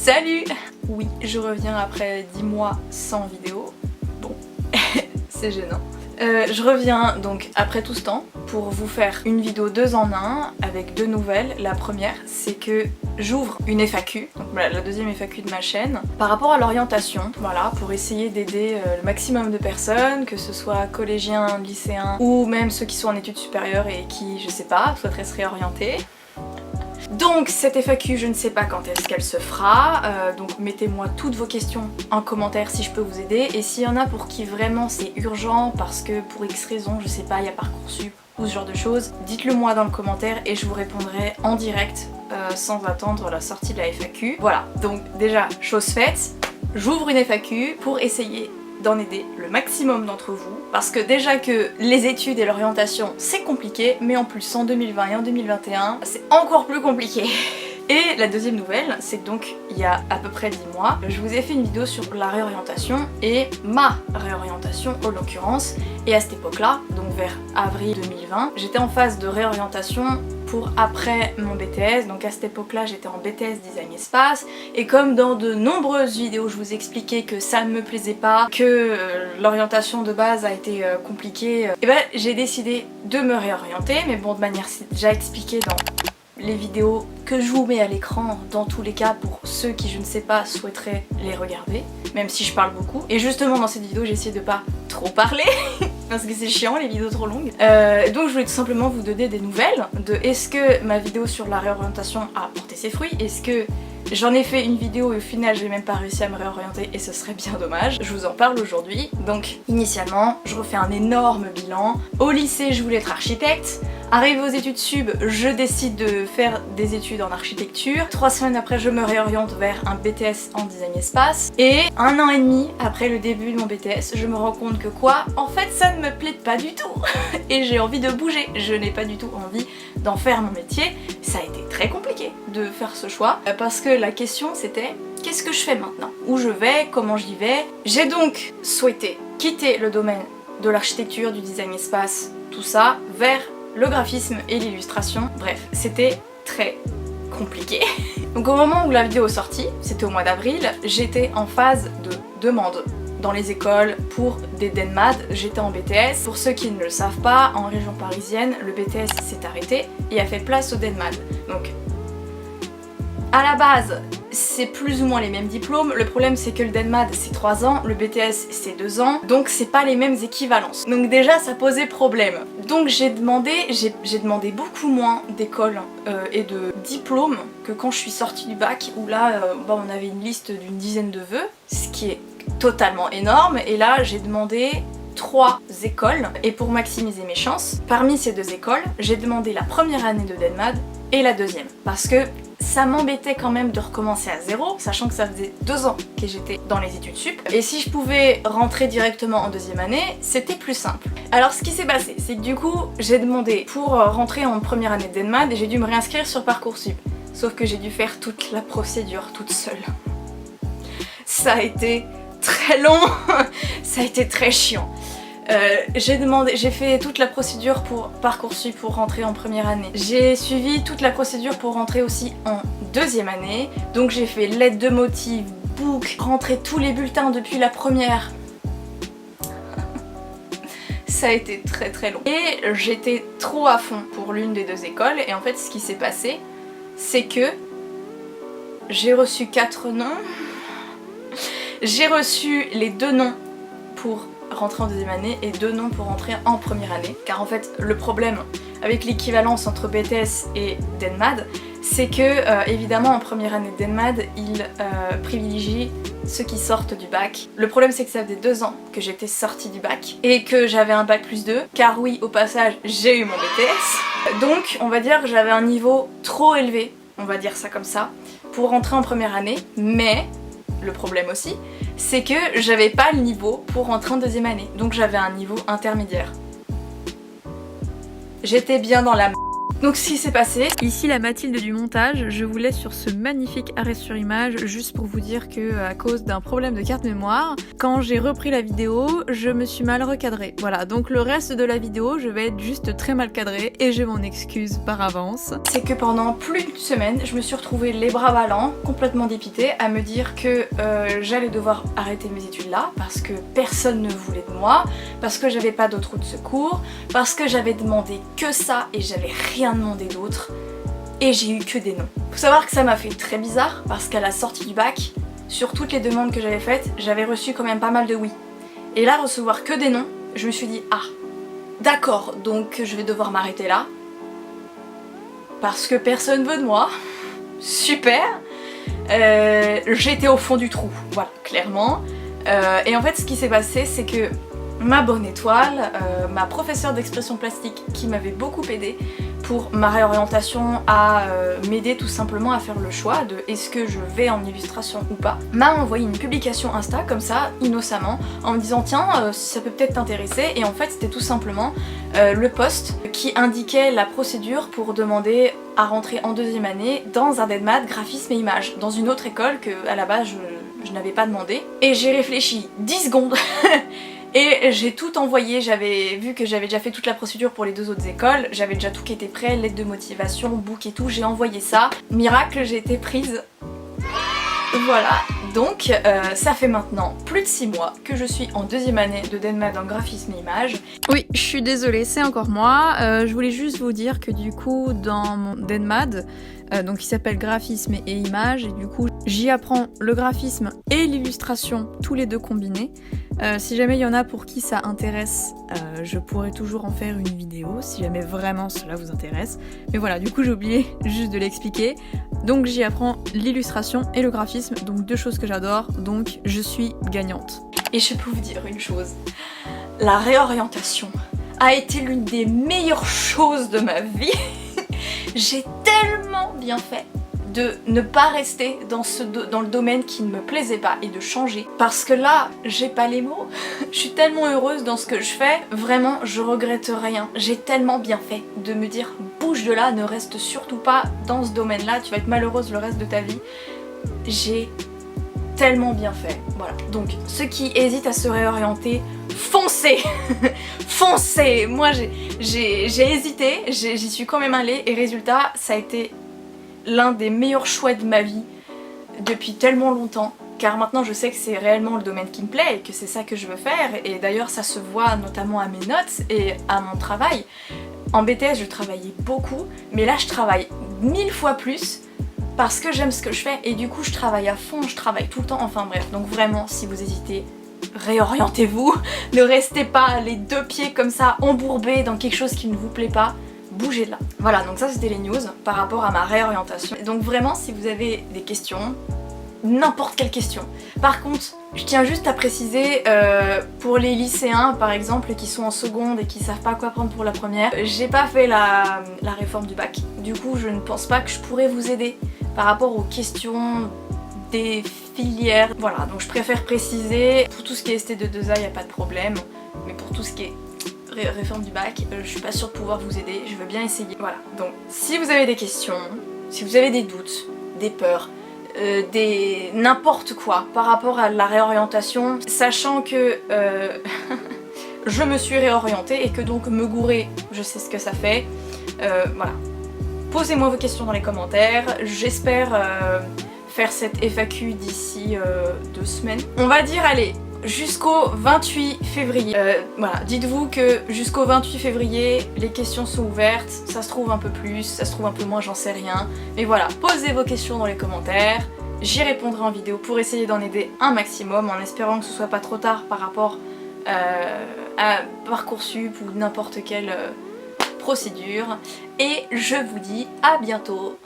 Salut! Oui, je reviens après 10 mois sans vidéo. Bon, c'est gênant. Je reviens donc après tout ce temps pour vous faire une vidéo 2 en 1 avec 2 nouvelles. La première, c'est que j'ouvre une FAQ, donc voilà, la deuxième FAQ de ma chaîne, par rapport à l'orientation, voilà, pour essayer d'aider le maximum de personnes, que ce soit collégiens, lycéens ou même ceux qui sont en études supérieures et qui, je sais pas, souhaiteraient se réorienter. Donc cette FAQ, je ne sais pas quand est-ce qu'elle se fera, donc mettez-moi toutes vos questions en commentaire si je peux vous aider, et s'il y en a pour qui vraiment c'est urgent parce que pour X raison, je sais pas, il y a Parcoursup ou ce genre de choses, dites-le moi dans le commentaire et je vous répondrai en direct sans attendre la sortie de la FAQ. Voilà, donc déjà, chose faite, j'ouvre une FAQ pour essayer d'en aider le maximum d'entre vous, parce que déjà que les études et l'orientation c'est compliqué, mais en plus en 2020 et en 2021 c'est encore plus compliqué. Et la deuxième nouvelle, c'est que donc il y a à peu près 10 mois, je vous ai fait une vidéo sur la réorientation et ma réorientation en l'occurrence, et à cette époque-là, donc vers avril 2020, j'étais en phase de réorientation pour après mon BTS, donc à cette époque-là j'étais en BTS Design Espace, et comme dans de nombreuses vidéos je vous expliquais que ça ne me plaisait pas, que l'orientation de base a été compliquée, et ben j'ai décidé de me réorienter, mais bon de manière c'est déjà expliqué dans les vidéos que je vous mets à l'écran dans tous les cas pour ceux qui je ne sais pas souhaiteraient les regarder, même si je parle beaucoup. Et justement dans cette vidéo j'ai essayé de pas trop parler parce que c'est chiant les vidéos trop longues. Donc je voulais tout simplement vous donner des nouvelles de est-ce que ma vidéo sur la réorientation a porté ses fruits, est-ce que j'en ai fait une vidéo et au final j'ai même pas réussi à me réorienter et ce serait bien dommage. Je vous en parle aujourd'hui. Donc initialement je refais un énorme bilan. Au lycée je voulais être architecte. Arrivé aux études sub, je décide de faire des études en architecture. 3 semaines après je me réoriente vers un BTS en design espace. Et 1 an et demi après le début de mon BTS, je me rends compte que quoi, en fait ça ne me plaît pas du tout. Et j'ai envie de bouger. Je n'ai pas du tout envie d'en faire mon métier. Ça a été très compliqué de faire ce choix parce que la question c'était qu'est-ce que je fais maintenant? Où je vais? Comment j'y vais? J'ai donc souhaité quitter le domaine de l'architecture, du design espace, tout ça, vers le graphisme et l'illustration. Bref, c'était très compliqué. Donc au moment où la vidéo est sortie, c'était au mois d'avril, j'étais en phase de demande dans les écoles pour des DenMad, j'étais en BTS. Pour ceux qui ne le savent pas, en région parisienne, le BTS s'est arrêté et a fait place au DenMad. Donc à la base, c'est plus ou moins les mêmes diplômes. Le problème c'est que le DenMad c'est 3 ans, le BTS c'est 2 ans, donc c'est pas les mêmes équivalences. Donc déjà ça posait problème. Donc j'ai demandé beaucoup moins d'écoles et de diplômes que quand je suis sortie du bac, où là on avait une liste d'une dizaine de vœux, ce qui est totalement énorme, et là j'ai demandé 3 écoles, et pour maximiser mes chances, parmi ces 2 écoles, j'ai demandé la première année de DenMad et la deuxième, parce que ça m'embêtait quand même de recommencer à zéro, sachant que ça faisait 2 ans que j'étais dans les études sup, et si je pouvais rentrer directement en deuxième année, c'était plus simple. Alors ce qui s'est passé, c'est que du coup, j'ai demandé pour rentrer en première année de DenMad, et j'ai dû me réinscrire sur Parcoursup, sauf que j'ai dû faire toute la procédure toute seule. Ça a été très long, ça a été très chiant. J'ai fait toute la procédure pour Parcoursup pour rentrer en première année. J'ai suivi toute la procédure pour rentrer aussi en deuxième année. Donc j'ai fait lettre de motif, book, rentrer tous les bulletins depuis la première. Ça a été très très long. Et j'étais trop à fond pour l'une des 2 écoles. Et en fait ce qui s'est passé, c'est que j'ai reçu 4 noms. J'ai reçu les 2 noms pour rentrer en deuxième année et 2 noms pour rentrer en première année, car en fait le problème avec l'équivalence entre BTS et DenMad, c'est que évidemment en première année de DenMad ils privilégient ceux qui sortent du bac. Le problème c'est que ça faisait 2 ans que j'étais sortie du bac et que j'avais un bac plus 2, car oui au passage j'ai eu mon BTS, donc on va dire que j'avais un niveau trop élevé, on va dire ça comme ça, pour rentrer en première année, mais le problème aussi, c'est que j'avais pas le niveau pour rentrer en deuxième année, donc j'avais un niveau intermédiaire. J'étais bien dans la Donc ce qui s'est passé, ici la Mathilde du montage, je vous laisse sur ce magnifique arrêt sur image juste pour vous dire que à cause d'un problème de carte mémoire, quand j'ai repris la vidéo, je me suis mal recadrée. Voilà, donc le reste de la vidéo, je vais être juste très mal cadrée et je m'en excuse par avance. C'est que pendant plus d'une semaine, je me suis retrouvée les bras ballants, complètement dépitée, à me dire que j'allais devoir arrêter mes études là, parce que personne ne voulait de moi, parce que j'avais pas d'autre route de secours, parce que j'avais demandé que ça et j'avais rien demandé d'autre, et j'ai eu que des noms. Faut savoir que ça m'a fait très bizarre, parce qu'à la sortie du bac, sur toutes les demandes que j'avais faites, j'avais reçu quand même pas mal de oui. Et là, recevoir que des noms, je me suis dit, ah, d'accord, donc je vais devoir m'arrêter là, parce que personne veut de moi. Super. J'étais au fond du trou, voilà, clairement. Et en fait, ce qui s'est passé, c'est que ma bonne étoile, ma professeure d'expression plastique qui m'avait beaucoup aidée pour ma réorientation, à m'aider tout simplement à faire le choix de est-ce que je vais en illustration ou pas, m'a envoyé une publication Insta comme ça, innocemment, en me disant tiens, ça peut peut-être t'intéresser, et en fait c'était tout simplement le post qui indiquait la procédure pour demander à rentrer en deuxième année dans un DENMAT graphisme et images, dans une autre école que à la base je n'avais pas demandé. Et j'ai réfléchi 10 secondes et j'ai tout envoyé. J'avais vu que j'avais déjà fait toute la procédure pour les deux autres écoles, j'avais déjà tout qui était prêt, lettre de motivation, book et tout, j'ai envoyé ça. Miracle, j'ai été prise. Voilà, donc ça fait maintenant plus de 6 mois que je suis en deuxième année de DENMAT en graphisme et images. Oui, je suis désolée, c'est encore moi. Je voulais juste vous dire que du coup, dans mon DENMAT, donc qui s'appelle graphisme et images, et du coup j'y apprends le graphisme et l'illustration, tous les deux combinés. Si jamais il y en a pour qui ça intéresse, je pourrais toujours en faire une vidéo, si jamais vraiment cela vous intéresse. Mais voilà, du coup j'ai oublié juste de l'expliquer. Donc j'y apprends l'illustration et le graphisme, donc deux choses que j'adore, donc je suis gagnante. Et je peux vous dire une chose, la réorientation a été l'une des meilleures choses de ma vie. J'ai tellement bien fait de ne pas rester dans le domaine qui ne me plaisait pas et de changer. Parce que là, j'ai pas les mots. Je suis tellement heureuse dans ce que je fais, vraiment, je regrette rien. J'ai tellement bien fait de me dire, bouge de là, ne reste surtout pas dans ce domaine-là, tu vas être malheureuse le reste de ta vie. J'ai tellement bien fait, voilà. Donc, ceux qui hésitent à se réorienter, foncez. Foncez. Moi, j'ai hésité, j'y suis quand même allée, et résultat, ça a été l'un des meilleurs choix de ma vie depuis tellement longtemps, car maintenant je sais que c'est réellement le domaine qui me plaît et que c'est ça que je veux faire, et d'ailleurs ça se voit notamment à mes notes et à mon travail. En BTS je travaillais beaucoup, mais là je travaille 1000 fois plus parce que j'aime ce que je fais, et du coup je travaille à fond, je travaille tout le temps, enfin bref. Donc vraiment, si vous hésitez, réorientez-vous, ne restez pas les deux pieds comme ça embourbés dans quelque chose qui ne vous plaît pas. Bougez de là. Voilà, donc ça c'était les news par rapport à ma réorientation. Donc vraiment, si vous avez des questions, n'importe quelle question. Par contre, je tiens juste à préciser, pour les lycéens par exemple qui sont en seconde et qui savent pas quoi prendre pour la première, j'ai pas fait la réforme du bac. Du coup, je ne pense pas que je pourrais vous aider par rapport aux questions des filières. Voilà, donc je préfère préciser. Pour tout ce qui est ST2A, y a pas de problème, mais pour tout ce qui est réforme du bac, je suis pas sûre de pouvoir vous aider, je veux bien essayer. Voilà, donc si vous avez des questions, si vous avez des doutes, des peurs, n'importe quoi par rapport à la réorientation, sachant que je me suis réorientée et que donc me gourer, je sais ce que ça fait, voilà. Posez-moi vos questions dans les commentaires, j'espère faire cette FAQ d'ici 2 semaines. On va dire, allez, jusqu'au 28 février. Voilà, dites-vous que jusqu'au 28 février, les questions sont ouvertes, ça se trouve un peu plus, ça se trouve un peu moins, j'en sais rien. Mais voilà, posez vos questions dans les commentaires, j'y répondrai en vidéo pour essayer d'en aider un maximum, en espérant que ce soit pas trop tard par rapport à Parcoursup ou n'importe quelle procédure. Et je vous dis à bientôt.